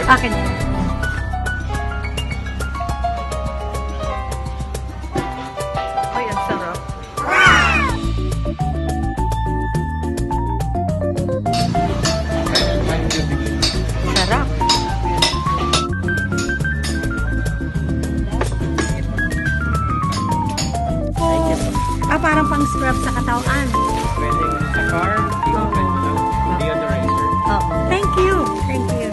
Akin. Ay, ang sarap. Sarap. Parang pang scrub sa katawan. Pwedeng sa car, i-open mo lang. Deodorizer. Oh, thank you. Thank you.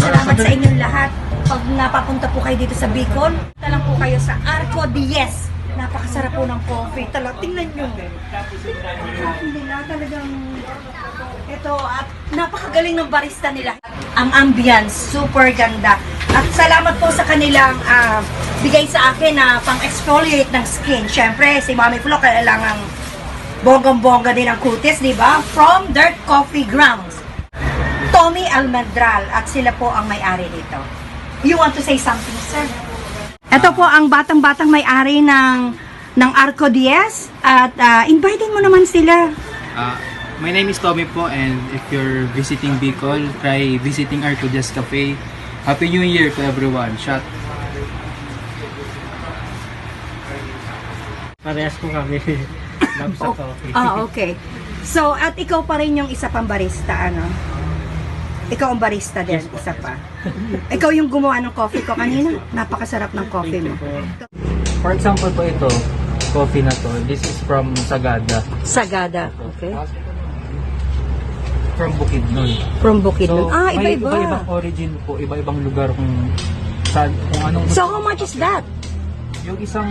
Salamat sa inyong lahat. Pag napapunta po kayo dito sa Bicol, talang po kayo sa Arco Diez. Napakasarap po ng coffee. Tingnan nyo. Coffee nila talagang ito at napakagaling ng barista nila. Ang ambience, super ganda. At salamat po sa kanilang bigay sa akin na pang-exfoliate ng skin. Siyempre, si Mami Flo kailangang bonggang-bongga din ang kutis, di ba? From Dirt Coffee Grounds. Tommy Almendral at sila po ang may-ari dito. You want to say something, sir? Ito po ang batang-batang may-ari ng Arco Diez at invited mo naman sila. My name is Tommy po, and if you're visiting Bicol, try visiting Arco Diez Cafe. Happy New Year to everyone. Shot. Parehas po kami. Love sa coffee. Okay. So, at ikaw pa rin yung isa pang barista, ano? Ikaw ang barista din, isa pa. Ikaw yung gumawa ng coffee ko kanina. Napakasarap ng coffee mo. For example po ito, coffee na to. This is from Sagada. Sagada, okay. From Bukidnon. From Bukidnon. May Iba-iba. iba-ibang origin po, iba-ibang lugar kung anong... So, how much is that? Yung isang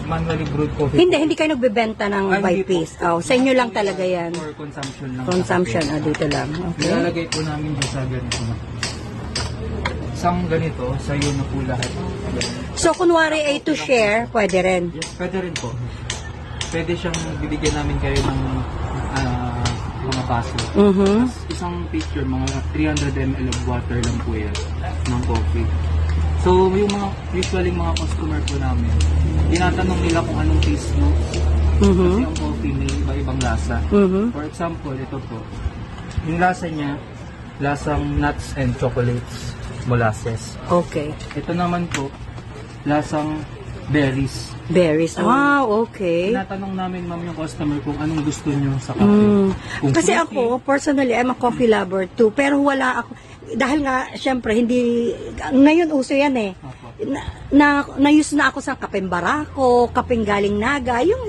manually brewed coffee. Hindi kayo nagbebenta ng Ay, by hindi po. piece. Oh, sa inyo lang talaga yan. For consumption lang. Consumption, dito lang. Okay. Nilalagay po namin dito sa ganito. Isang ganito, sa'yo na po lahat. So, kunwari ay to share, pwede rin. Yes, pwede rin po. Pwede siyang bibigyan namin kayo ng mga paso. Mhm. Isang picture, mga 300 ml of water lang po yan ng coffee. So, yung usually mga customer po namin, tinatanong nila kung anong taste notes. Mhm. Kasi ang coffee may iba-ibang lasa. Mhm. For example, ito po. Yung lasa niya, lasang nuts and chocolates, molasses. Okay. Ito naman po, lasang berries. Berries. Wow, okay. Tinatanong namin, ma'am, yung customer kung anong gusto nyo sa kape. Kung Kasi fruity, ako, personally, I'm a coffee lover too. Pero wala ako, dahil nga, syempre, hindi, ngayon uso yan eh. Opo. Na-use na ako sa kapeng barako, kapeng galing naga, yung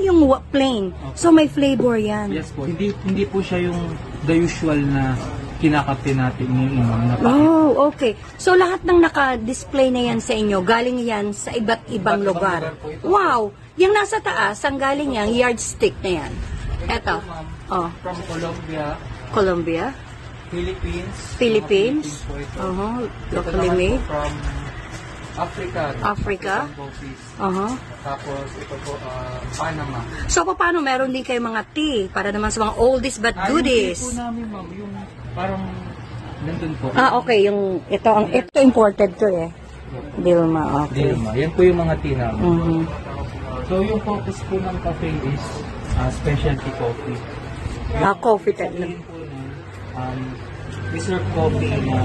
plain. So, may flavor yan. Yes po, hindi po siya yung the usual na kinakape natin yung na packet. Oh, okay. So, lahat ng naka-display na yan sa inyo, galing yan sa iba't ibang Iba't ibang lugar. lugar po ito. Wow! Yung nasa taas, ang galing yan, yardstick na yan. Eto. Oh, From Colombia, Colombia, Philippines. Philippines. Mga po ito. Ito Locally naman made. po from Africa. Africa. Isang coffees. Tapos ito po, Panama. So, paano meron din kayo mga tea para naman sa mga oldies but goodies? Yung tea po namin, ma'am, yung parang nandun po. Okay, ito imported to eh. Dilma, okay. Dilma. Yan po yung mga tea namin. Mhm. So, yung focus po ng cafe is specialty coffee. Coffee type Sabihin po na, we serve coffee na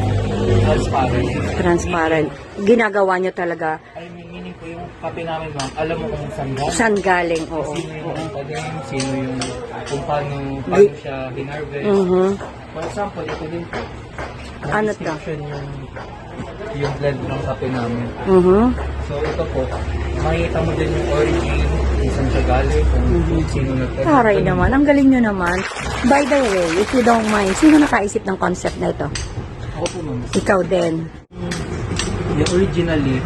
transparent. transparent. Ginagawa nyo talaga. I mean, meaning po yung kape namin, ma'am, alam mo kung saan galing. Saan galing? Oo. Sino yung nagpagaling, sino yung kung paano siya hinarvest. Mhm. For example, ito din po. Ano to? Description yung blend ng kape namin. Mhm. So ito po, makikita mo din yung origin, kung saan siya galing, kung sino nagpagaling. Taray naman. Ang galing nyo naman. By the way, if you don't mind, sino nakaisip ng concept na ito? Ako po, ma'am. Ikaw din. Yung originally,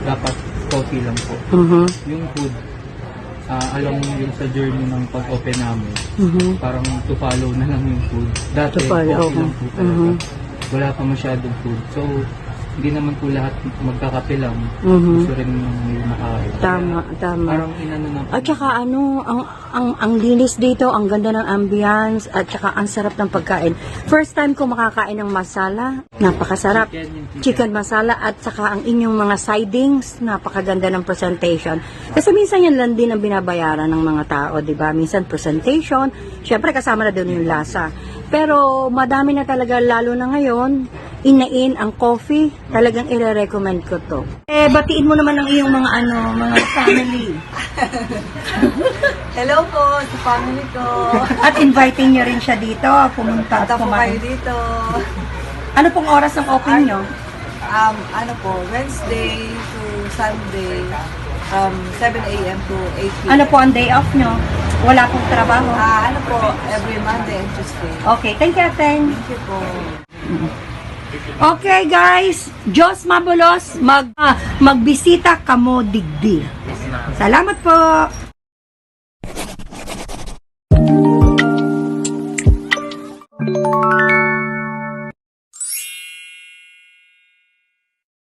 dapat coffee lang po. Mhm. Yung food, alam mo yung sa journey ng pag-open namin, Mhm. parang to follow na lang yung food. Dati, To follow, coffee lang po talaga. mhm. Wala pa masyadong food. So, hindi naman po lahat magkakape lang. Mhm. Gusto rin may makain. Tama, tama. Parang inano na po. At saka ang linis dito, ang ganda ng ambience, at saka ang sarap ng pagkain. First time ko makakain ng masala, napakasarap. Chicken masala, at saka ang inyong mga sidings, napakaganda ng presentation. Kasi minsan yan lang din ang binabayaran ng mga tao, di ba? Minsan presentation, syempre kasama na doon yung lasa. Pero madami na talaga, lalo na ngayon, inain ang coffee, talagang ire-recommend ko to. Batiin mo naman ang iyong mga mga family. Hello po sa family ko. At inviting nyo rin siya dito, pumunta at Punta po kayo kumain. dito. Ano pong oras ng open nyo? Ano po, Wednesday to Sunday from 7 a.m. to 8 p.m. Ano po ang day off nyo? Wala pong trabaho? Ano po, every Monday and Tuesday. Okay, thank you, Ate. Thank you po. Okay, guys. Diyos mabulos, magbisita kamo digdi. Salamat po.